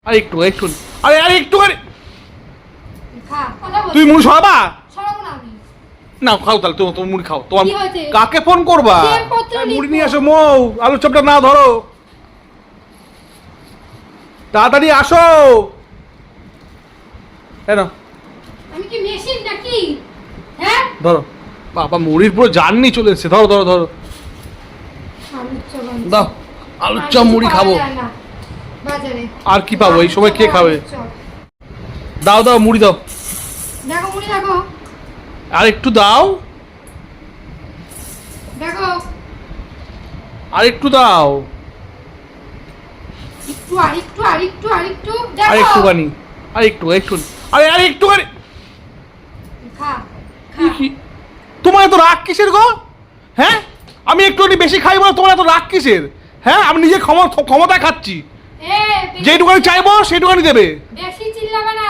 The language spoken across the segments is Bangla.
আর একটু একটু আরে আরে একটু আরে তুই মুড়ি সরাবা না খাও তাহলে তোমার মুড়ি খাও। তোমার কি হয়েছে? কাকে ফোন করবা? মুড়ি নিয়ে আসো মৌ, আলুর চপটা না ধরো, তাড়াতাড়ি আসো। কেন আমি কি মেশিন নাকি? হ্যাঁ ধরো, বাবা মুড়ির পুরো জার্নি চলে এসেছে। ধরো ধরো ধরো, দাও আলুর চপ মুড়ি খাবো। বাজারে আর কি পাবো এই সময়? কে খাবে? দাও দাও মুড়ি দাও। দেখো মুড়ি দেখো, আর একটু দাও, দেখো আর একটু দাও, একটু আর একটু আর একটু আর একটু আর দেখো। একটুখানি, আর একটু একটু আরে আর একটুখানি। খা তোমার এত রাগ কিসের গো? হ্যাঁ আমি একটুখানি বেশি খাই বলে তোমার এত রাগ কিসের? হ্যাঁ আমি নিজে ক্ষমতায় খাচ্ছি, যেটুকানি চাইবো সেইটুকানি দেবে। বেশি চিল্লাবে না।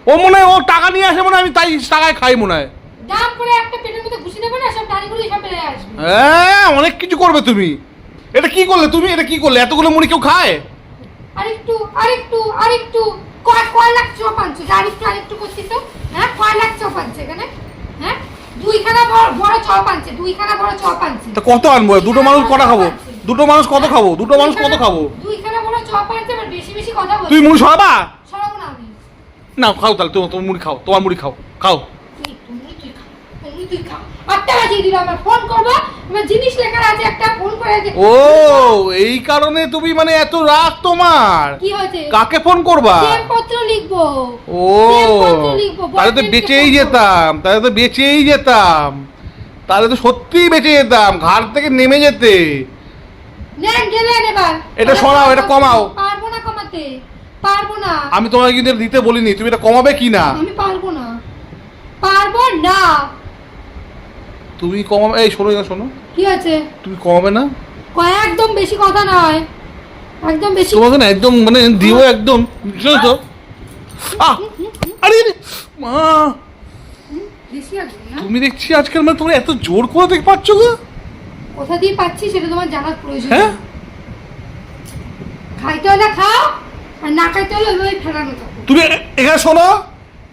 ও মনে হয় ও টাকা নিয়ে আসে, মনে হয় আমি তাই টাকায় খাই মনে হয়। দাম করে একটা পেটের মধ্যে ঘুষি দেবে না, সব ডালিগুলো সব বেড়ে আসবে। হ্যাঁ অনেক কিছু করবে তুমি। এটা কি করলে তুমি? এটা কি করলে? এতগুলো মুড়ি কেউ খায়? আরেকটু আরেকটু আরেকটু কয় লাখ চপ আনছো? আরেকটু করছিস তো? হ্যাঁ কয় লাখ চপ আনছে এখানে? হ্যাঁ দুইখানা বড় চপ আনছে, দুইখানা বড় চপ আনছে। তা কত আনবো? দুটো মানুষ কটা খাবো? দুটো মানুষ কত খাবো? দুটো মানুষ কত খাবো? দুইখানা বড় চপ আনছে, আর বেশি বেশি কথা বলছিস। তুই মুড়ি সরাবা? সরাবো না আমি। না খাও তাহলে, তোমার মুড়ি খাও, তোমার মুড়ি খাও, খাও। তুই খা। আটটা বাজিয়ে দিল, আমার ফোন করবো, আমার জিনিস লেখার আছে একটা, ফোন করে আছে। ও এই কারণে তুমি মানে এত রাগ তোমার? কি হয়েছে? কাকে ফোন করবা? পত্র লিখবো। ও তাহলে তো বেঁচেই যেতাম, তাহলে তো বেঁচেই যেতাম, তাহলে তো সত্যিই বেঁচে যেতাম, ঘাট থেকে নেমে যেতে। নেন গেলেন এবার। এটা সরাও, এটা কমাও। পারবো না কমাতে, পারবো না। আমি তোমাকে কিন্তু দিতে বলিনি, তুমি এটা কমাবে কি না? আমি পারবো না, পারবো না। তুমি কমাবে? এই শোনো শোনো, কি আছে? তুমি কমাবে না? একদম বেশি কথা নয়, একদম বেশি। তোমাকে না একদম মানে দিও একদম, বুঝছো তো? আরে মা, বেশি আছে না? তুমি দেখছি আজকাল মানে তোমরা এত জোর করে দেখতে পাচ্ছ গো। কোথা দিয়ে পাচ্ছি সেটা তোমার জানার প্রয়োজন। হ্যাঁ খাইতে হলে খাও, আর না খাইতে হলে ওই ফেরানো থাকো। তুমি এখানে শোনো,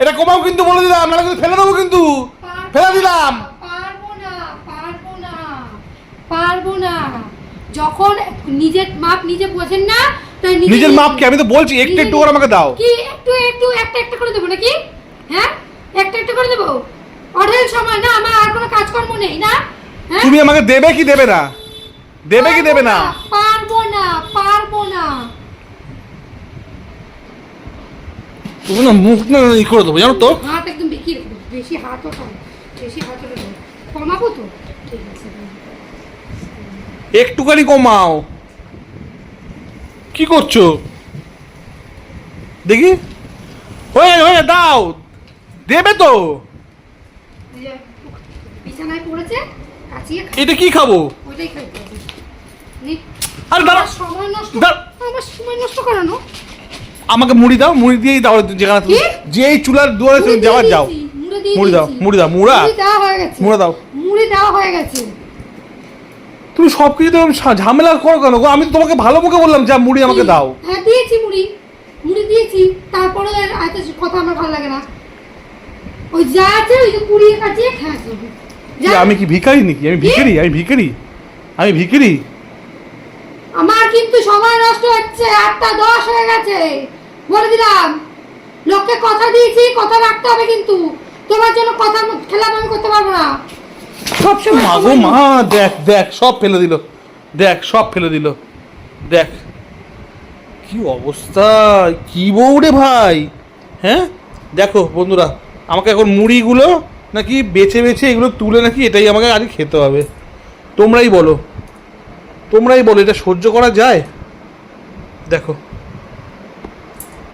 এটা কমাও কিন্তু, বলে দিলাম, নাহলে কিন্তু ফেলে দেবো কিন্তু, ফেলে দিলাম। পারবো না, পারবো না, পারবো না। যখন নিজের মাপ নিজে বোঝেন না, তাই নিজের মাপ কি? আমি তো বলছি একটু একটু করে আমাকে দাও। কি একটু একটু একটা একটা করে দেবো নাকি? হ্যাঁ একটা একটা করে দেবো? অঢেল সময় না, আমার আর কোনো কাজকর্ম নেই না? হ্যাঁ তুমি আমাকে দেবে কি দেবে না? দেবে কি দেবে না? পারবো না, পারবো না। তুমি না মুখ না ই করে দেবো জানো তো। হাত একদম বেশি হাত ওঠাও, বেশি হাত ওঠাও। কমাবো তো? ঠিক আছে একটুখানি কমাও। কি করছো দেখি? হয়ে হয়ে দাও, দেবে তো। বিছানায় পড়েছে, কাচিয়ে এটা কি খাবো? ওইটাই খাইতে হবে। আরে দাঁড়া, সময় নষ্ট, দাঁড়া। আমার সময় নষ্ট করানো। আমাকে মুড়ি দাও, মুড়ি দিয়েই দাও যেখানে তুমি, যেই চুলার দুয়ারে তুমি যাওয়ার যাও। মুড়ি দাও, মুড়ি দাও, মুড়া দেওয়া হয়ে গেছে, মুড়া দাও। মুড়ি দেওয়া হয়ে গেছে। তুমি সবকিছু ঝামেলা করো কেন গো? আমি তো তোমাকে ভালো মুখে বললাম যা মুড়ি আমাকে দাও। হ্যাঁ দিয়েছি মুড়ি, মুড়ি দিয়েছি, তারপরে এত কথা আমার ভালো লাগে না। ওই যা আছে ওই যে কুড়িয়ে কাটিয়ে খাওয়া যাবে। আমি কি ভিখারি নাকি? আমি ভিখারি? আমি ভিখারি? আমি ভিখারি? আমার কিন্তু সময় নষ্ট হচ্ছে, 8:10 হয়ে গেছে, বলে দিলাম। লোককে কথা দিয়েছি, কথা রাখতে হবে কিন্তু। তোমার জন্য কথা খেলাম আমি করতে পারবো না। সবসময় মা গো মা, দেখ দেখ সব ফেলে দিল, দেখ সব ফেলে দিল, দেখ কি অবস্থা, কি বউ রে ভাই। হ্যাঁ দেখো বন্ধুরা, আমাকে এখন মুড়িগুলো নাকি বেছে বেছে এগুলো তুলে নাকি এটাই আমাকে আগে খেতে হবে। তোমরাই বলো, তোমরাই বলো এটা সহ্য করা যায়? দেখো